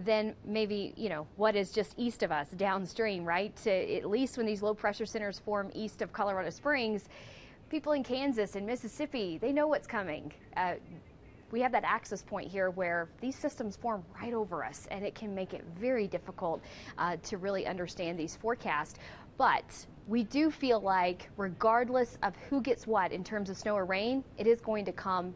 than maybe, what is just east of us downstream, right? At least when these low pressure centers form east of Colorado Springs, people in Kansas and Mississippi, they know what's coming. We have that access point here where these systems form right over us, and it can make it very difficult to really understand these forecasts. But we do feel like regardless of who gets what in terms of snow or rain, it is going to come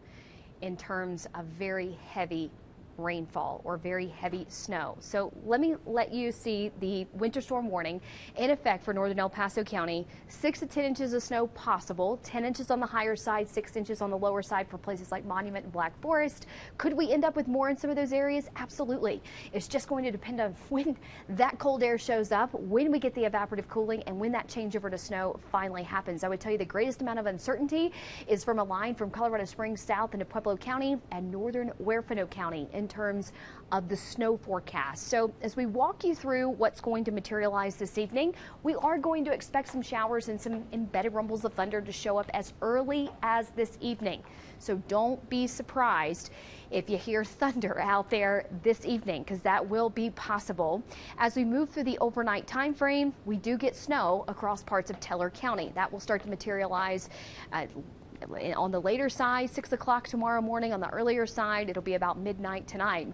in terms of very heavy rainfall or very heavy snow. So let you see the winter storm warning in effect for northern El Paso County. 6 to 10 inches of snow possible, 10 inches on the higher side, 6 inches on the lower side for places like Monument and Black Forest. Could we end up with more in some of those areas? Absolutely. It's just going to depend on when that cold air shows up, when we get the evaporative cooling, and when that changeover to snow finally happens. I would tell you the greatest amount of uncertainty is from a line from Colorado Springs south into Pueblo County and northern Huerfano County in terms of the snow forecast. So as we walk you through what's going to materialize this evening, we are going to expect some showers and some embedded rumbles of thunder to show up as early as this evening. So don't be surprised if you hear thunder out there this evening, because that will be possible. As we move through the overnight time frame, we do get snow across parts of Teller County. That will start to materialize on the later side, 6 o'clock tomorrow morning. On the earlier side, it'll be about midnight tonight.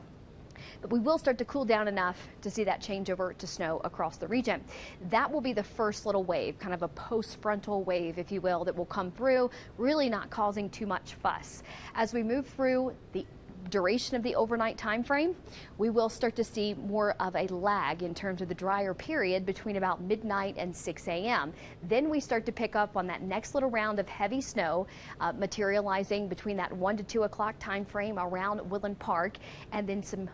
But we will start to cool down enough to see that change over to snow across the region. That will be the first little wave, kind of a post-frontal wave, if you will, that will come through, really not causing too much fuss. As we move through the duration of the overnight time frame, we will start to see more of a lag in terms of the drier period between about midnight and 6 a.m. Then we start to pick up on that next little round of heavy snow materializing between that 1 to 2 o'clock time frame around Woodland Park, and then some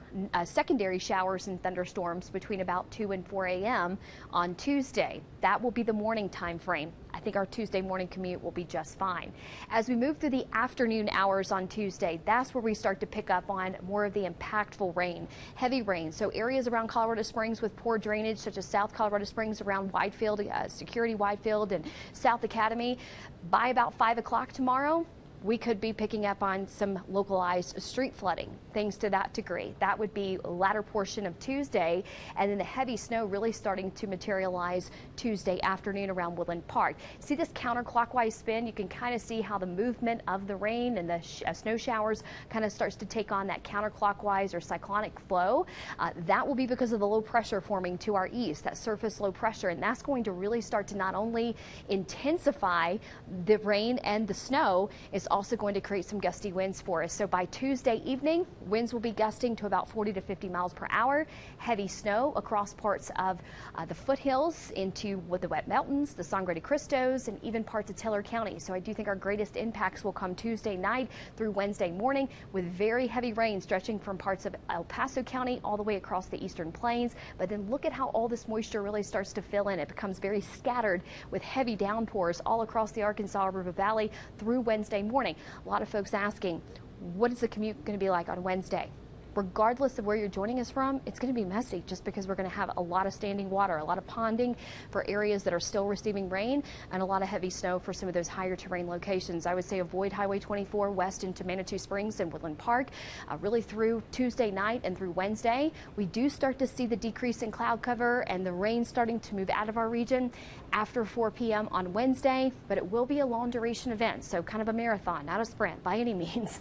secondary showers and thunderstorms between about 2 and 4 a.m. on Tuesday. That will be the morning time frame. I think our Tuesday morning commute will be just fine. As we move through the afternoon hours on Tuesday, that's where we start to pick up on more of the impactful rain, heavy rain. So areas around Colorado Springs with poor drainage, such as South Colorado Springs around Widefield, Security Widefield, and South Academy, by about 5 o'clock tomorrow, we could be picking up on some localized street flooding, things to that degree. That would be latter portion of Tuesday, and then the heavy snow really starting to materialize Tuesday afternoon around Woodland Park. See this counterclockwise spin? You can kind of see how the movement of the rain and the snow showers kind of starts to take on that counterclockwise or cyclonic flow. That will be because of the low pressure forming to our east, that surface low pressure, and that's going to really start to not only intensify the rain and the snow, it's also going to create some gusty winds for us. So by Tuesday evening, winds will be gusting to about 40 to 50 miles per hour. Heavy snow across parts of the foothills into the Wet Mountains, the Sangre de Cristos, and even parts of Teller County. So I do think our greatest impacts will come Tuesday night through Wednesday morning, with very heavy rain stretching from parts of El Paso County all the way across the eastern plains. But then look at how all this moisture really starts to fill in. It becomes very scattered with heavy downpours all across the Arkansas River Valley through Wednesday morning. A lot of folks asking, what is the commute going to be like on Wednesday? Regardless of where you're joining us from, it's going to be messy just because we're going to have a lot of standing water, a lot of ponding for areas that are still receiving rain, and a lot of heavy snow for some of those higher terrain locations. I would say avoid Highway 24 west into Manitou Springs and Woodland Park really through Tuesday night and through Wednesday. We do start to see the decrease in cloud cover and the rain starting to move out of our region after 4 p.m. on Wednesday, but it will be a long duration event, so kind of a marathon, not a sprint by any means.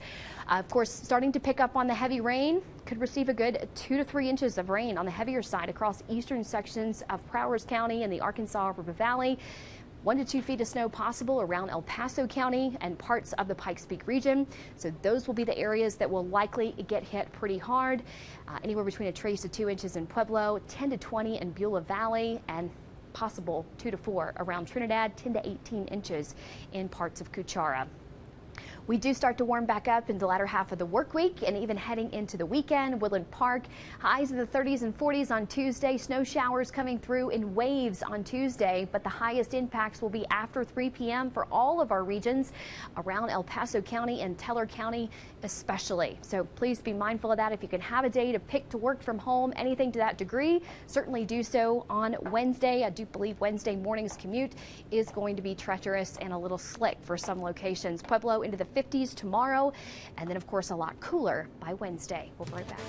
Of course, starting to pick up on the heavy rain, could receive a good 2 to 3 inches of rain on the heavier side across eastern sections of Prowers County and the Arkansas River Valley. 1 to 2 feet of snow possible around El Paso County and parts of the Pikes Peak region. So those will be the areas that will likely get hit pretty hard. Anywhere between a trace to 2 inches in Pueblo, 10 to 20 in Beulah Valley, and possible 2 to 4 around Trinidad, 10 to 18 inches in parts of Cuchara. We do start to warm back up in the latter half of the work week and even heading into the weekend. Woodland Park, highs in the 30s and 40s on Tuesday. Snow showers coming through in waves on Tuesday, but the highest impacts will be after 3 p.m. for all of our regions around El Paso County and Teller County especially. So please be mindful of that. If you can have a day to pick to work from home, anything to that degree, certainly do so on Wednesday. I do believe Wednesday morning's commute is going to be treacherous and a little slick for some locations. Pueblo into the 50s tomorrow, and then of course a lot cooler by Wednesday. We'll be right back.